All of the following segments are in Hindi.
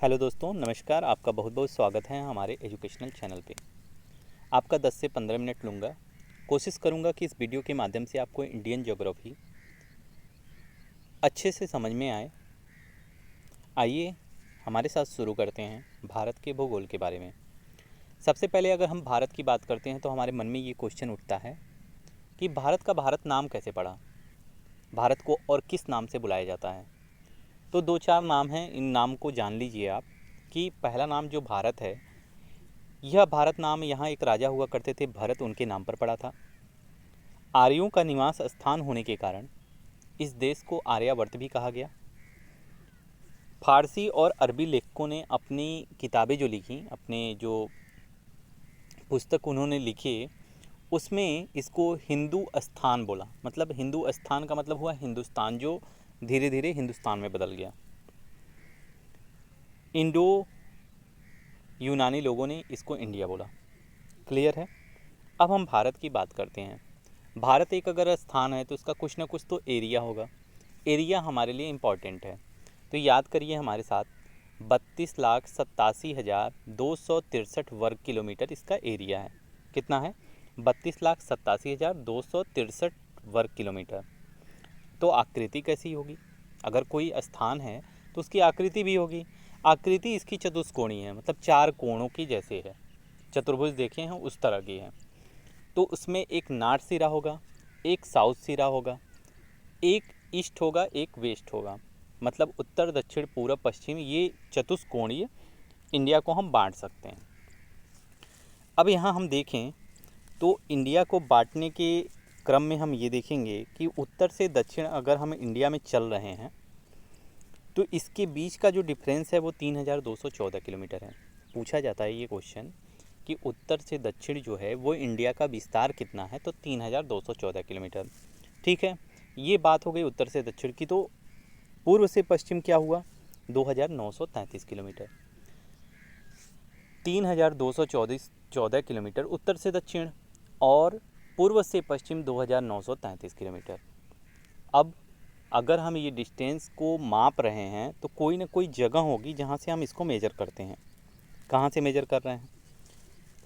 हेलो दोस्तों, नमस्कार। आपका बहुत बहुत स्वागत है हमारे एजुकेशनल चैनल पे। आपका 10 से 15 मिनट लूँगा। कोशिश करूँगा कि इस वीडियो के माध्यम से आपको इंडियन ज्योग्राफी अच्छे से समझ में आए। आइए हमारे साथ शुरू करते हैं भारत के भूगोल के बारे में। सबसे पहले अगर हम भारत की बात करते हैं तो हमारे मन में ये क्वेश्चन उठता है कि भारत का भारत नाम कैसे पड़ा, भारत को और किस नाम से बुलाया जाता है। तो 2-4 नाम हैं, इन नाम को जान लीजिए आप। कि पहला नाम जो भारत है, यह भारत नाम यहाँ एक राजा हुआ करते थे, भरत, उनके नाम पर पड़ा था। आर्यों का निवास स्थान होने के कारण इस देश को आर्यावर्त भी कहा गया। फारसी और अरबी लेखकों ने अपनी किताबें जो लिखी, अपने जो पुस्तक उन्होंने लिखे, उसमें इसको हिंदू स्थान बोला। मतलब हिंदू स्थान का मतलब हुआ हिंदुस्तान, जो धीरे धीरे हिंदुस्तान में बदल गया। इंडो यूनानी लोगों ने इसको इंडिया बोला। क्लियर है। अब हम भारत की बात करते हैं। भारत एक अगर स्थान है तो उसका कुछ ना कुछ तो एरिया होगा। एरिया हमारे लिए इम्पॉर्टेंट है, तो याद करिए हमारे साथ, 32,87,263 वर्ग किलोमीटर इसका एरिया है। कितना है? 32,87,263 वर्ग किलोमीटर। तो आकृति कैसी होगी? अगर कोई स्थान है तो उसकी आकृति भी होगी। आकृति इसकी चतुष्कोणीय है, मतलब 4 कोणों की जैसे है। चतुर्भुज देखे हैं उस तरह की है। तो उसमें एक नॉर्थ सिरा होगा, एक साउथ सिरा होगा, एक ईस्ट होगा, एक वेस्ट होगा। मतलब उत्तर, दक्षिण, पूर्व, पश्चिम, ये चतुष्कोणीय इंडिया को हम बांट सकते हैं। अब यहाँ हम देखें तो इंडिया को बांटने के क्रम में हम ये देखेंगे कि उत्तर से दक्षिण अगर हम इंडिया में चल रहे हैं तो इसके बीच का जो डिफरेंस है वो 3,214 किलोमीटर है। पूछा जाता है ये क्वेश्चन कि उत्तर से दक्षिण जो है वो इंडिया का विस्तार कितना है, तो 3,214 किलोमीटर। ठीक है, ये बात हो गई उत्तर से दक्षिण की। तो पूर्व से पश्चिम क्या हुआ? 2,933 किलोमीटर। 3,214 किलोमीटर उत्तर से दक्षिण, और पूर्व से पश्चिम 2,933 किलोमीटर। अब अगर हम ये डिस्टेंस को माप रहे हैं तो कोई ना कोई जगह होगी जहाँ से हम इसको मेजर करते हैं। कहाँ से मेजर कर रहे हैं?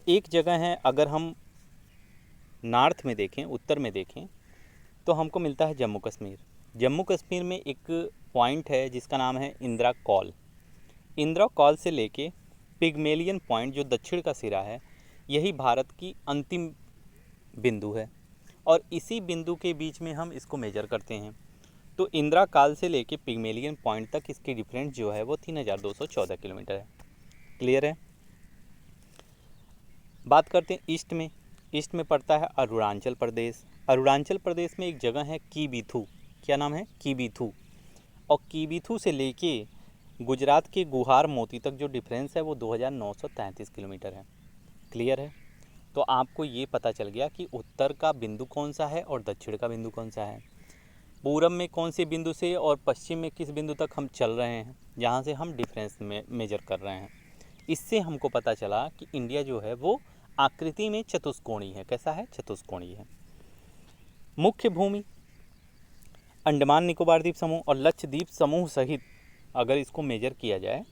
एक जगह है, अगर हम नॉर्थ में देखें, उत्तर में देखें, तो हमको मिलता है जम्मू कश्मीर। जम्मू कश्मीर में एक पॉइंट है जिसका नाम है इंदिरा कॉल। इंदिरा कॉल से लेके पिगमेलियन पॉइंट जो दक्षिण का सिरा है, यही भारत की अंतिम बिंदु है, और इसी बिंदु के बीच में हम इसको मेजर करते हैं। तो इंदिरा काल से लेके पिगमेलियन पॉइंट तक इसकी डिफरेंस जो है वो 3,214 किलोमीटर है। क्लियर है। बात करते हैं ईस्ट में। ईस्ट में पड़ता है अरुणाचल प्रदेश। अरुणाचल प्रदेश में एक जगह है कीबीथू। क्या नाम है? कीबीथू। और कीबीथू से लेके गुजरात के गुहार मोती तक जो डिफरेंस है वो 2,933 किलोमीटर है। क्लियर है। तो आपको ये पता चल गया कि उत्तर का बिंदु कौन सा है और दक्षिण का बिंदु कौन सा है, पूरब में कौन से बिंदु से और पश्चिम में किस बिंदु तक हम चल रहे हैं, जहाँ से हम डिफरेंस में मेजर कर रहे हैं। इससे हमको पता चला कि इंडिया जो है वो आकृति में चतुष्कोणीय है। कैसा है? चतुष्कोणीय है। मुख्य भूमि अंडमान निकोबार द्वीप समूह और लक्षद्वीप समूह सहित अगर इसको मेजर किया जाए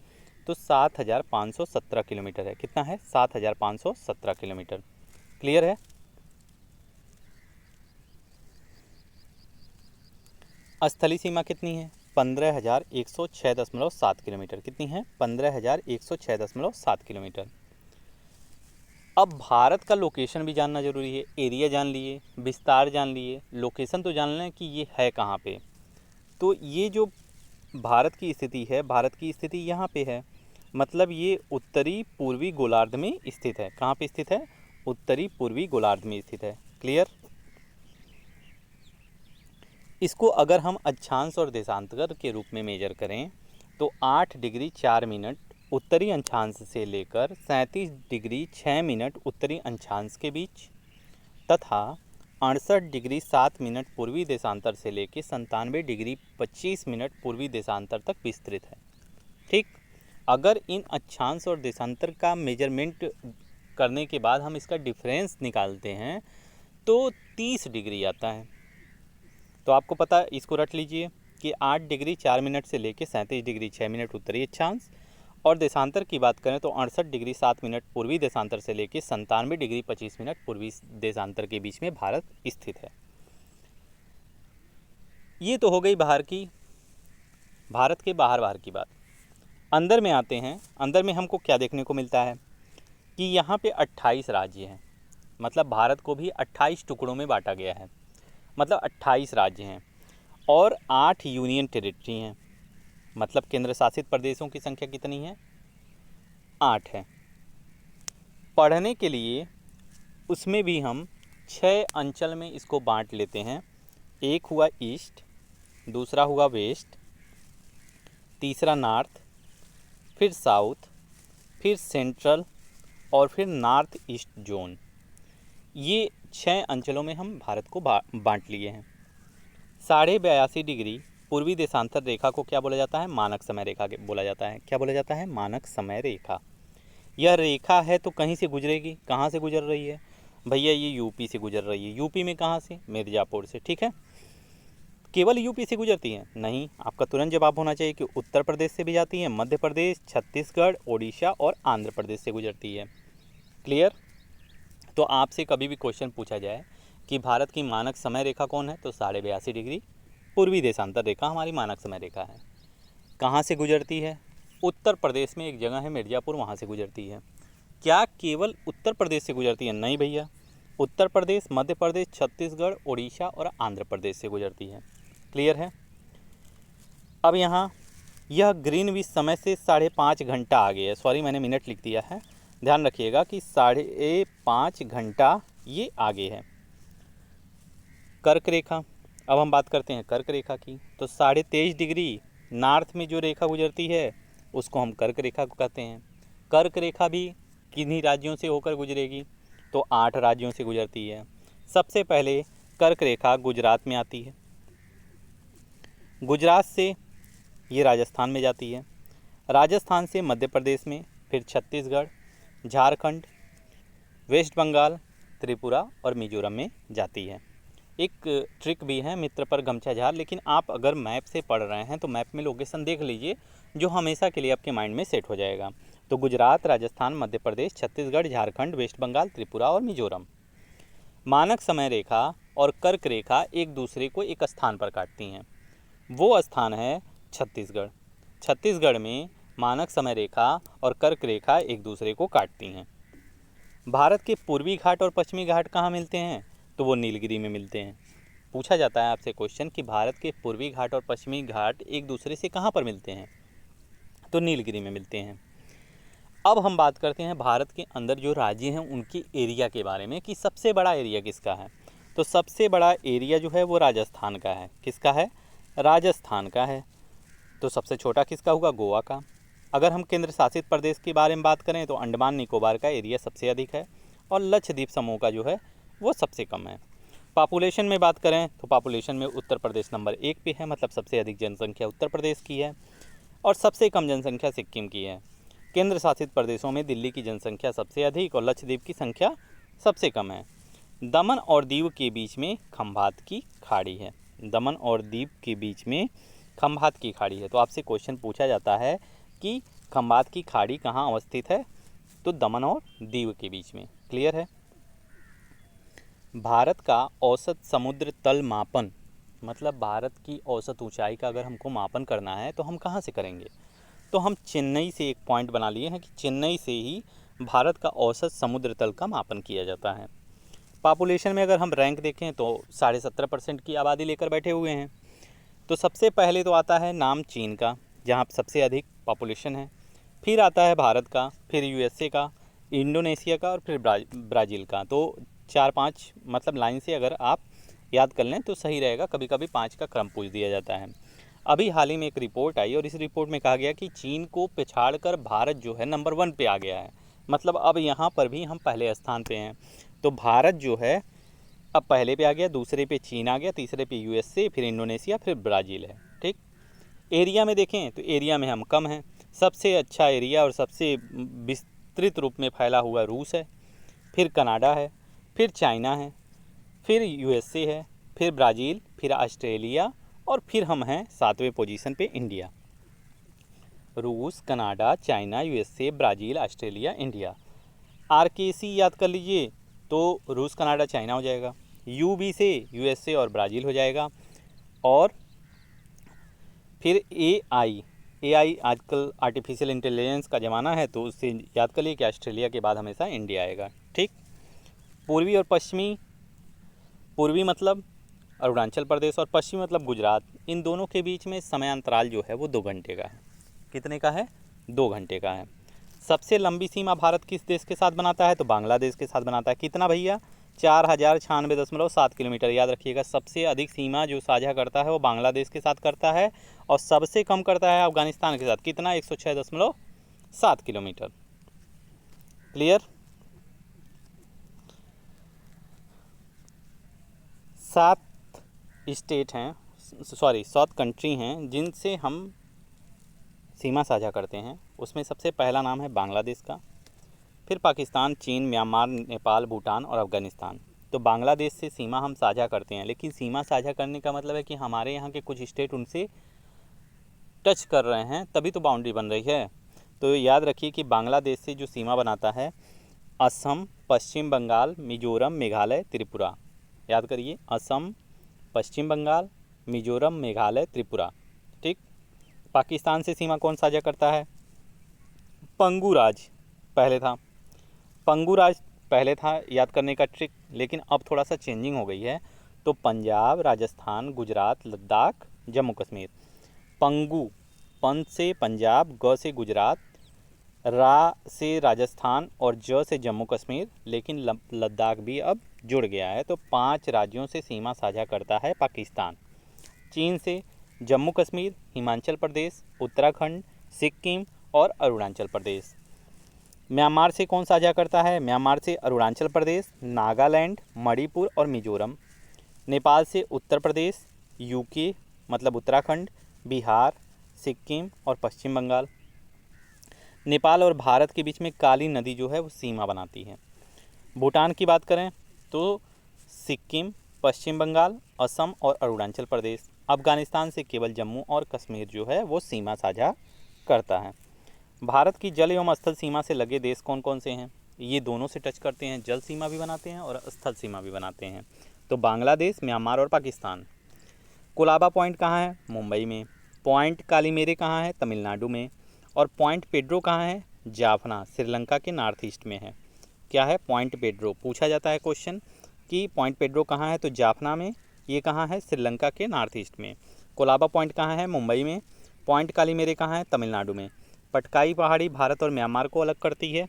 तो 7,517 किलोमीटर है। कितना है? 7,517 किलोमीटर। क्लियर है। स्थलीय सीमा कितनी है? 15,106.7 किलोमीटर। कितनी है? 15,106.7 किलोमीटर। अब भारत का लोकेशन भी जानना जरूरी है। एरिया जान लिए, विस्तार जान लिए, लोकेशन तो जान लें कि ये है कहाँ पे। तो ये जो भारत की स्थिति है, भारत की स्थिति यहाँ पे है। मतलब ये उत्तरी पूर्वी गोलार्ध में स्थित है। कहाँ पे स्थित है? उत्तरी पूर्वी गोलार्ध में स्थित है। क्लियर। इसको अगर हम अक्षांश और देशांतर के रूप में मेजर करें तो 8 डिग्री 4 मिनट उत्तरी अक्षांश से लेकर 37 डिग्री 6 मिनट उत्तरी अक्षांश के बीच, तथा 68 डिग्री 7 मिनट पूर्वी देशांतर से लेकर 97 डिग्री 25 मिनट पूर्वी देशांतर तक विस्तृत है। ठीक। अगर इन अक्षांश और देशांतर का मेजरमेंट करने के बाद हम इसका डिफरेंस निकालते हैं तो 30 डिग्री आता है। तो आपको पता है, इसको रट लीजिए कि 8 डिग्री 4 मिनट से लेकर 37 डिग्री 6 मिनट उत्तरी अक्षांश और देशांतर की बात करें तो 68 डिग्री 7 मिनट पूर्वी देशांतर से लेकर 97 डिग्री 25 मिनट पूर्वी देशांतर के बीच में भारत स्थित है। ये तो हो गई भारत के बाहर की बात। अंदर में आते हैं। अंदर में हमको क्या देखने को मिलता है कि यहाँ पे 28 राज्य हैं, मतलब भारत को भी 28 टुकड़ों में बांटा गया है, मतलब 28 राज्य हैं और 8 यूनियन टेरिटरी हैं। मतलब केंद्र शासित प्रदेशों की संख्या कितनी है? 8 है। पढ़ने के लिए उसमें भी हम 6 अंचल में इसको बांट लेते हैं। एक हुआ ईस्ट, दूसरा हुआ वेस्ट, तीसरा नॉर्थ, फिर साउथ, फिर सेंट्रल और फिर नॉर्थ ईस्ट जोन। ये 6 अंचलों में हम भारत को बांट लिए हैं। 82.5 डिग्री पूर्वी देशांतर रेखा को क्या बोला जाता है? मानक समय रेखा बोला जाता है। क्या बोला जाता है? मानक समय रेखा। यह रेखा है तो कहीं से गुजरेगी। कहाँ से गुजर रही है भैया? ये यूपी से गुजर रही है। यूपी में कहाँ से? मिर्ज़ापुर से। ठीक है, केवल यूपी से गुजरती है? नहीं, आपका तुरंत जवाब होना चाहिए कि उत्तर प्रदेश से भी जाती है, मध्य प्रदेश, छत्तीसगढ़, ओडिशा और आंध्र प्रदेश से गुजरती है। क्लियर? तो आपसे कभी भी क्वेश्चन पूछा जाए कि भारत की मानक समय रेखा कौन है, तो 82.5 डिग्री पूर्वी देशांतर रेखा हमारी मानक समय रेखा है। कहाँ से गुजरती है? उत्तर प्रदेश में एक जगह है मिर्ज़ापुर, वहाँ से गुजरती है। क्या केवल उत्तर प्रदेश से गुजरती है? नहीं भैया, उत्तर प्रदेश, मध्य प्रदेश, छत्तीसगढ़, ओडिशा और आंध्र प्रदेश से गुजरती है। क्लियर है? अब यहाँ यह ग्रीनविच समय से 5.5 घंटा आगे है। सॉरी, मैंने मिनट लिख दिया है, ध्यान रखिएगा कि 5.5 घंटा ये आगे है। कर्क रेखा, अब हम बात करते हैं कर्क रेखा की। तो 23.5 डिग्री नॉर्थ में जो रेखा गुजरती है उसको हम कर्क रेखा को कहते हैं। कर्क रेखा भी किन्हीं राज्यों से होकर गुजरेगी, तो 8 राज्यों से गुजरती है। सबसे पहले कर्क रेखा गुजरात में आती है, गुजरात से ये राजस्थान में जाती है, राजस्थान से मध्य प्रदेश में, फिर छत्तीसगढ़, झारखंड, वेस्ट बंगाल, त्रिपुरा और मिजोरम में जाती है। एक ट्रिक भी है, मित्र पर गमछा झार, लेकिन आप अगर मैप से पढ़ रहे हैं तो मैप में लोकेशन देख लीजिए, जो हमेशा के लिए आपके माइंड में सेट हो जाएगा। तो गुजरात, राजस्थान, मध्य प्रदेश, छत्तीसगढ़, झारखंड, वेस्ट बंगाल, त्रिपुरा और मिजोरम। मानक समय रेखा और कर्क रेखा एक दूसरे को एक स्थान पर काटती हैं। वो स्थान है छत्तीसगढ़। छत्तीसगढ़ में मानक समय रेखा और कर्क रेखा एक दूसरे को काटती हैं। भारत के पूर्वी घाट और पश्चिमी घाट कहाँ मिलते हैं? तो वो नीलगिरी में मिलते हैं। पूछा जाता है आपसे क्वेश्चन कि भारत के पूर्वी घाट और पश्चिमी घाट एक दूसरे से कहाँ पर मिलते हैं? तो नीलगिरी में मिलते हैं। अब हम बात करते हैं भारत के अंदर जो राज्य हैं उनकी एरिया के बारे में, कि सबसे बड़ा एरिया किसका है। तो सबसे बड़ा एरिया जो है वो राजस्थान का है। किसका है? राजस्थान का है। तो सबसे छोटा किसका होगा? गोवा का। अगर हम केंद्र शासित प्रदेश के बारे में बात करें तो अंडमान निकोबार का एरिया सबसे अधिक है और लक्षद्वीप समूह का जो है वो सबसे कम है। पॉपुलेशन में बात करें तो पॉपुलेशन में उत्तर प्रदेश नंबर 1 पे है, मतलब सबसे अधिक जनसंख्या उत्तर प्रदेश की है और सबसे कम जनसंख्या सिक्किम की है। केंद्र शासित प्रदेशों में दिल्ली की जनसंख्या सबसे अधिक और लक्षद्वीप की संख्या सबसे कम है। दमन और दीव के बीच में खंभात की खाड़ी है। दमन और दीव के बीच में खंभात की खाड़ी है। तो आपसे क्वेश्चन पूछा जाता है कि खंभात की खाड़ी कहाँ अवस्थित है? तो दमन और दीव के बीच में। क्लियर है? भारत का औसत समुद्र तल मापन, मतलब भारत की औसत ऊंचाई का अगर हमको मापन करना है तो हम कहाँ से करेंगे? तो हम चेन्नई से एक पॉइंट बना लिए हैं कि चेन्नई से ही भारत का औसत समुद्र तल का मापन किया जाता है। पॉपुलेशन में अगर हम रैंक देखें तो 17.5% की आबादी लेकर बैठे हुए हैं। तो सबसे पहले तो आता है नाम चीन का, जहाँ सबसे अधिक पॉपुलेशन है। फिर आता है भारत का, फिर यूएसए का, इंडोनेशिया का और फिर ब्राज़ील का। तो 4-5 मतलब लाइन से अगर आप याद कर लें तो सही रहेगा। कभी कभी 5 का क्रम पूछ दिया जाता है। अभी हाल ही में एक रिपोर्ट आई और इस रिपोर्ट में कहा गया कि चीन को पिछाड़कर भारत जो है नंबर 1 पे आ गया है। मतलब अब यहाँ पर भी हम पहले स्थान पे हैं। तो भारत जो है अब पहले पे आ गया, दूसरे पे चीन आ गया, तीसरे पे यूएसए, फिर इंडोनेशिया, फिर ब्राज़ील है। ठीक। एरिया में देखें तो एरिया में हम कम हैं। सबसे अच्छा एरिया और सबसे विस्तृत रूप में फैला हुआ रूस है, फिर कनाडा है, फिर चाइना है, फिर यूएसए है, फिर ब्राज़ील, फिर ऑस्ट्रेलिया और फिर हम हैं 7वें पोजीशन पे इंडिया। रूस, Canada, China, USA, Brazil, Australia, India. RKC याद कर लीजिए तो रूस, कनाडा, चाइना हो जाएगा। UB से यूएसए और ब्राज़ील हो जाएगा। और फिर AI आजकल आर्टिफिशियल इंटेलिजेंस का ज़माना है, तो उससे याद कर लिए कि ऑस्ट्रेलिया के बाद हमेशा इंडिया आएगा। ठीक। पूर्वी और पश्चिमी, पूर्वी मतलब अरुणाचल प्रदेश और पश्चिमी मतलब गुजरात, इन दोनों के बीच में समय अंतराल जो है वो 2 घंटे का है। कितने का है? 2 घंटे का है। सबसे लंबी सीमा भारत किस देश के साथ बनाता है? तो बांग्लादेश के साथ बनाता है। कितना भैया? 4096.7 किलोमीटर। याद रखिएगा, सबसे अधिक सीमा जो साझा करता है वो बांग्लादेश के साथ करता है और सबसे कम करता है अफगानिस्तान के साथ। कितना? 106.7 किलोमीटर। क्लियर? 7 स्टेट हैं, 7 कंट्री हैं जिनसे हम सीमा साझा करते हैं। उसमें सबसे पहला नाम है बांग्लादेश का, फिर पाकिस्तान, चीन, म्यांमार, नेपाल, भूटान और अफ़गानिस्तान। तो बांग्लादेश से सीमा हम साझा करते हैं, लेकिन सीमा साझा करने का मतलब है कि हमारे यहाँ के कुछ स्टेट उनसे टच कर रहे हैं, तभी तो बाउंड्री बन रही है। तो याद रखिए कि बांग्लादेश से जो सीमा बनाता है असम, पश्चिम बंगाल, मिजोरम, मेघालय, त्रिपुरा। याद करिए, असम, पश्चिम बंगाल, मिजोरम, मेघालय, त्रिपुरा। ठीक। पाकिस्तान से सीमा कौन साझा करता है? पंगू राज पहले था। पंगू राज पहले था, याद करने का ट्रिक, लेकिन अब थोड़ा सा चेंजिंग हो गई है। तो पंजाब, राजस्थान, गुजरात, लद्दाख, जम्मू कश्मीर। पंगू, पन से पंजाब, ग से गुजरात, रा से राजस्थान और ज से जम्मू कश्मीर, लेकिन लद्दाख भी अब जुड़ गया है। तो 5 राज्यों से सीमा साझा करता है पाकिस्तान। चीन से जम्मू कश्मीर, हिमाचल प्रदेश, उत्तराखंड, सिक्किम और अरुणाचल प्रदेश। म्यांमार से कौन साझा करता है? म्यांमार से अरुणाचल प्रदेश, नागालैंड, मणिपुर और मिजोरम। नेपाल से उत्तर प्रदेश, यूके मतलब उत्तराखंड, बिहार, सिक्किम और पश्चिम बंगाल। नेपाल और भारत के बीच में काली नदी जो है वो सीमा बनाती है। भूटान की बात करें तो सिक्किम, पश्चिम बंगाल, असम और अरुणाचल प्रदेश। अफगानिस्तान से केवल जम्मू और कश्मीर जो है वो सीमा साझा करता है। भारत की जल एवं स्थल सीमा से लगे देश कौन कौन से हैं? ये दोनों से टच करते हैं, जल सीमा भी बनाते हैं और स्थल सीमा भी बनाते हैं। तो बांग्लादेश, म्यांमार और पाकिस्तान। कोलाबा पॉइंट कहाँ है? मुंबई में। पॉइंट कालीमेरे कहाँ है? तमिलनाडु में। और पॉइंट पेड्रो कहाँ है? जाफना, श्रीलंका के नॉर्थ ईस्ट में है। क्या है? Point Pedro. पूछा जाता है क्वेश्चन कि पॉइंट पेड्रो कहाँ है, तो जाफना में। ये कहाँ है? श्रीलंका के नॉर्थ ईस्ट में। कोलाबा पॉइंट कहाँ है? मुंबई में। पॉइंट कालीमेरे कहाँ है? तमिलनाडु में। पटकाई पहाड़ी भारत और म्यांमार को अलग करती है।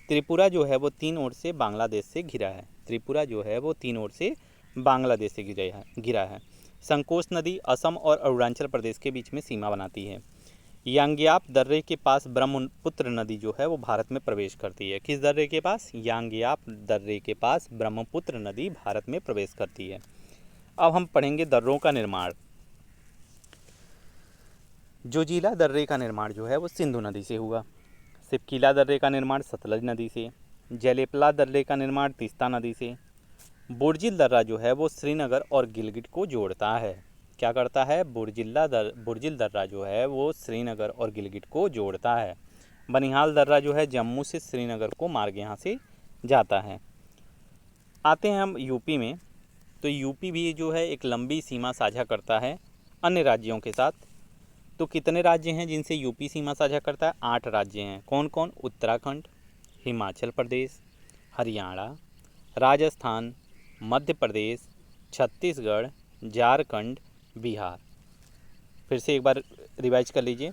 त्रिपुरा जो है वो 3 ओर से बांग्लादेश से घिरा है। त्रिपुरा जो है वो 3 ओर से बांग्लादेश से घिरा है। संकोच नदी असम और अरुणाचल प्रदेश के बीच में सीमा बनाती है। यांग्याप दर्रे के पास ब्रह्मपुत्र नदी जो है वो भारत में प्रवेश करती है। किस दर्रे के पास? यांग्याप दर्रे के पास ब्रह्मपुत्र नदी भारत में प्रवेश करती है। अब हम पढ़ेंगे दर्रों का निर्माण। जोजिला दर्रे का निर्माण जो है वो सिंधु नदी से हुआ। सिपकीला दर्रे का निर्माण सतलज नदी से। जलेपला दर्रे का निर्माण तीस्ता नदी से। बुर्जिल दर्रा जो है वो श्रीनगर और गिलगिट को जोड़ता है। क्या करता है? बुर्जिल दर्रा जो है वो श्रीनगर और गिलगिट को जोड़ता है। बनिहाल दर्रा जो है जम्मू से श्रीनगर को मार्ग यहाँ से जाता है। आते हैं हम यूपी में। तो यूपी भी जो है एक लंबी सीमा साझा करता है अन्य राज्यों के साथ। तो कितने राज्य हैं जिनसे यूपी सीमा साझा करता है? 8 राज्य हैं। कौन कौन? उत्तराखंड, हिमाचल प्रदेश, हरियाणा, राजस्थान, मध्य प्रदेश, छत्तीसगढ़, झारखंड, बिहार। फिर से एक बार रिवाइज कर लीजिए।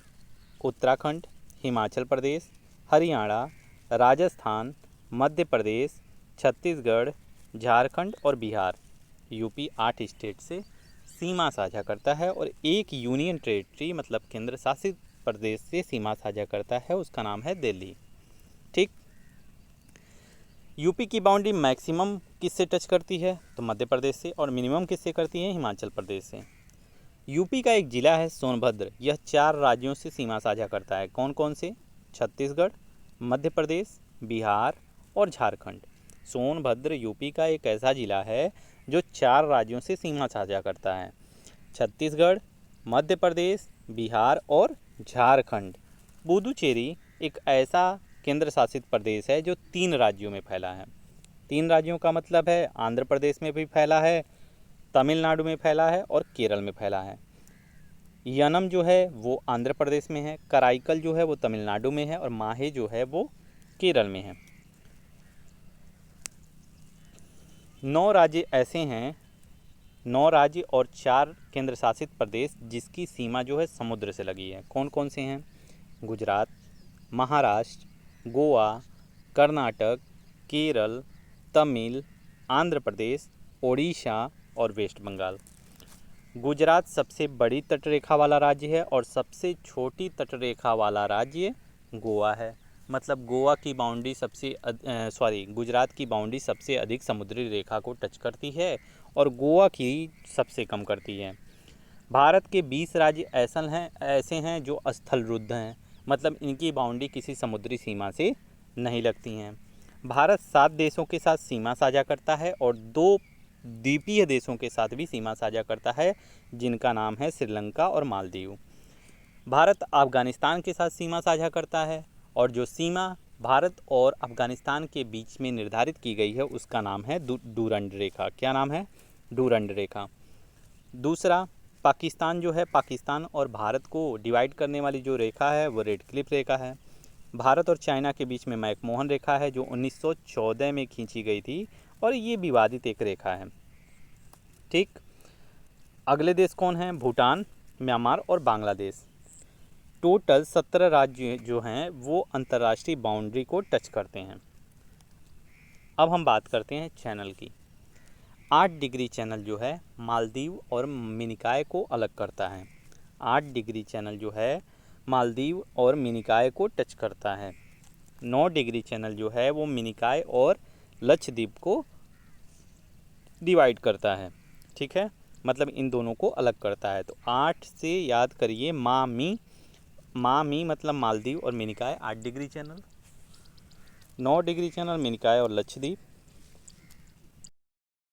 उत्तराखंड, हिमाचल प्रदेश, हरियाणा, राजस्थान, मध्य प्रदेश, छत्तीसगढ़, झारखंड और बिहार। यूपी 8 स्टेट से सीमा साझा करता है और एक यूनियन टेरिटरी मतलब केंद्र शासित प्रदेश से सीमा साझा करता है, उसका नाम है दिल्ली। ठीक। यूपी की बाउंड्री मैक्सिमम किससे टच करती है? तो मध्य प्रदेश से। और मिनिमम किससे करती है? हिमाचल प्रदेश से। यूपी का एक जिला है सोनभद्र, यह 4 राज्यों से सीमा साझा करता है। कौन कौन से? छत्तीसगढ़, मध्य प्रदेश, बिहार और झारखंड। सोनभद्र यूपी का एक ऐसा जिला है जो 4 राज्यों से सीमा साझा करता है। छत्तीसगढ़, मध्य प्रदेश, बिहार और झारखंड। पुदुचेरी एक ऐसा केंद्र शासित प्रदेश है जो 3 राज्यों में फैला है। 3 राज्यों का मतलब है आंध्र प्रदेश में भी फैला है, तमिलनाडु में फैला है और केरल में फैला है। यनम जो है वो आंध्र प्रदेश में है, कराईकल जो है वो तमिलनाडु में है और माहे जो है वो केरल में है। 9 राज्य ऐसे हैं, 9 राज्य और 4 केंद्र शासित प्रदेश जिसकी सीमा जो है समुद्र से लगी है। कौन कौन से हैं? गुजरात, महाराष्ट्र, गोवा, कर्नाटक, केरल, तमिल, आंध्र प्रदेश, ओडिशा और वेस्ट बंगाल। गुजरात सबसे बड़ी तटरेखा वाला राज्य है और सबसे छोटी तटरेखा वाला राज्य गोवा है। मतलब गोवा की बाउंड्री गुजरात की बाउंड्री सबसे अधिक समुद्री रेखा को टच करती है और गोवा की सबसे कम करती है। भारत के 20 राज्य ऐसे हैं जो स्थलरुद्ध हैं, मतलब इनकी बाउंड्री किसी समुद्री सीमा से नहीं लगती हैं। भारत 7 देशों के साथ सीमा साझा करता है और 2 द्वीपीय देशों के साथ भी सीमा साझा करता है, जिनका नाम है श्रीलंका और मालदीव। भारत अफगानिस्तान के साथ सीमा साझा करता है और जो सीमा भारत और अफगानिस्तान के बीच में निर्धारित की गई है उसका नाम है डूरंड रेखा। क्या नाम है? डूरंड रेखा। दूसरा, पाकिस्तान जो है, पाकिस्तान और भारत को डिवाइड करने वाली जो रेखा है वो रेड क्लिफ रेखा है। भारत और चाइना के बीच में मैकमोहन रेखा है जो 1914 में खींची गई थी और ये विवादित एक रेखा है। ठीक, अगले देश कौन हैं? भूटान, म्यांमार और बांग्लादेश। टोटल 17 राज्य जो हैं वो अंतर्राष्ट्रीय बाउंड्री को टच करते हैं। अब हम बात करते हैं चैनल की। 8 डिग्री चैनल जो है मालदीव और मिनिकॉय को अलग करता है। 8 डिग्री चैनल जो है मालदीव और मिनिकॉय को टच करता है। 9 डिग्री चैनल जो है वो मिनिकॉय और लक्षद्वीप को डिवाइड करता है। ठीक है, मतलब इन दोनों को अलग करता है। तो 8 से याद करिए, मामी मतलब मालदीव और Minicoy 8 degree channel, 9 degree channel Minicoy और लक्षद्वीप,